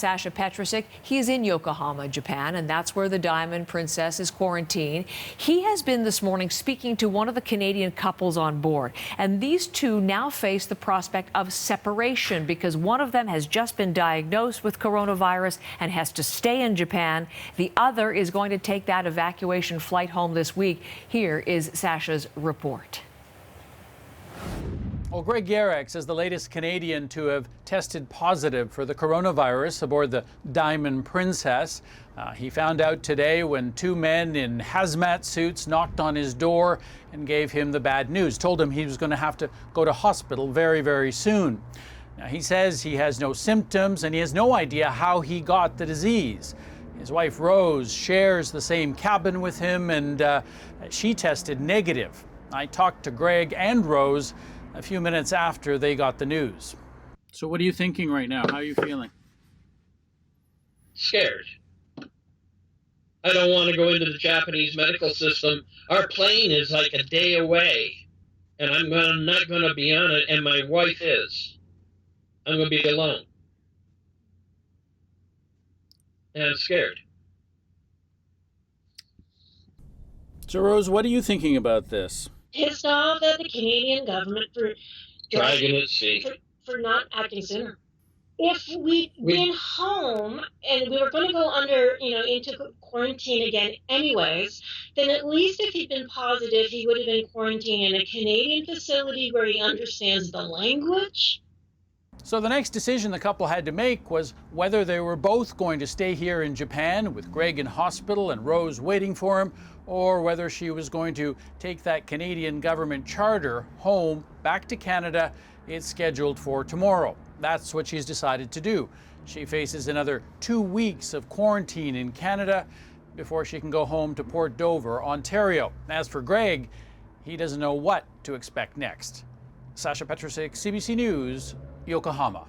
Sasha Petrusik, he is in Yokohama, Japan, and that's where the Diamond Princess is quarantined. He has been this morning speaking to one of the Canadian couples on board, and these two now face the prospect of separation because one of them has just been diagnosed with coronavirus and has to stay in Japan. The other is going to take that evacuation flight home this week. Here is Sasha's report. Well, Greg Yerex is the latest Canadian to have tested positive for the coronavirus aboard the Diamond Princess. He found out today when two men in hazmat suits knocked on his door and gave him the bad news, told him he was going to have to go to hospital very, very soon. Now, he says he has no symptoms and he has no idea how he got the disease. His wife, Rose, shares the same cabin with him and she tested negative. I talked to Greg and Rose a few minutes after they got the news. So what are you thinking right now? How are you feeling? Scared. I don't want to go into the Japanese medical system. Our plane is like a day away, and I'm not going to be on it, and my wife is. I'm going to be alone. And I'm scared. So Rose, what are you thinking about this? Pissed off at the Canadian government for dragging its feet. For not acting sooner. If we'd been home and we were going to go into quarantine again anyways, then at least if he'd been positive, he would have been quarantined in a Canadian facility where he understands the language. So the next decision the couple had to make was whether they were both going to stay here in Japan with Greg in hospital and Rose waiting for him, or whether she was going to take that Canadian government charter home back to Canada. It's scheduled for tomorrow. That's what she's decided to do. She faces another 2 weeks of quarantine in Canada before she can go home to Port Dover, Ontario. As for Greg, he doesn't know what to expect next. Sasha Petrusik, CBC News, Yokohama.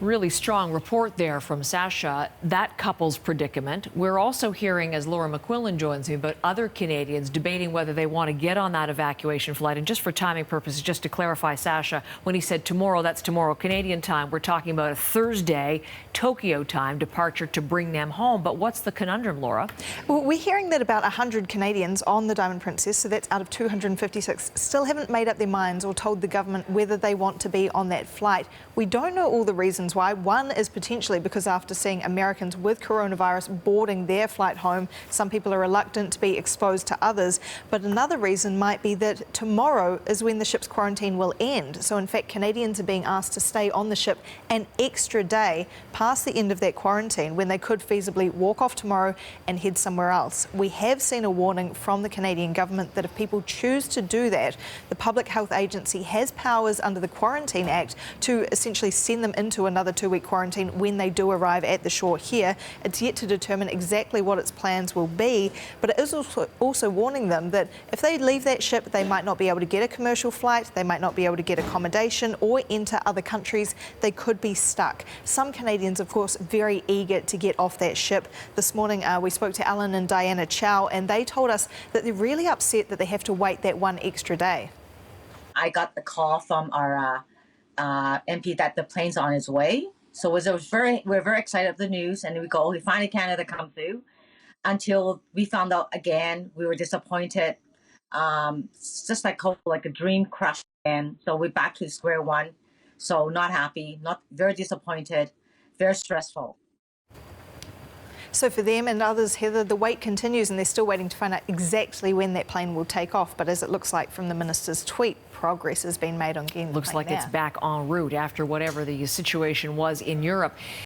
Really strong report there from Sasha, that couple's predicament. We're also hearing, as Laura McQuillan joins me, about other Canadians debating whether they want to get on that evacuation flight. And just for timing purposes, just to clarify, Sasha, when he said tomorrow, that's tomorrow Canadian time, we're talking about a Thursday, Tokyo time departure to bring them home. But what's the conundrum, Laura? Well, we're hearing that about 100 Canadians on the Diamond Princess, so that's out of 256, still haven't made up their minds or told the government whether they want to be on that flight. We don't know all the reasons why. One is potentially because after seeing Americans with coronavirus boarding their flight home, some people are reluctant to be exposed to others. But another reason might be that tomorrow is when the ship's quarantine will end. So in fact, Canadians are being asked to stay on the ship an extra day past the end of that quarantine when they could feasibly walk off tomorrow and head somewhere else. We have seen a warning from the Canadian government that if people choose to do that, the Public Health Agency has powers under the Quarantine Act to essentially send them into another 2-week quarantine when they do arrive at the shore here. It's yet to determine exactly what its plans will be, but it is also warning them that if they leave that ship, they might not be able to get a commercial flight, they might not be able to get accommodation or enter other countries. They could be stuck. Some Canadians, of course, very eager to get off that ship. This morning, we spoke to Alan and Diana Chow, and they told us that they're really upset that they have to wait that one extra day. I got the call from our MP that the plane's on its way. So we're very excited of the news, and we finally Canada come through. Until we found out again, we were disappointed. It's just like a dream crushed again. So we're back to square one. So not happy, not very disappointed, very stressful. So for them and others, Heather, the wait continues and they're still waiting to find out exactly when that plane will take off. But as it looks like from the minister's tweet, progress has been made on getting the Looks plane like there. it's back en route after whatever the situation was in Europe.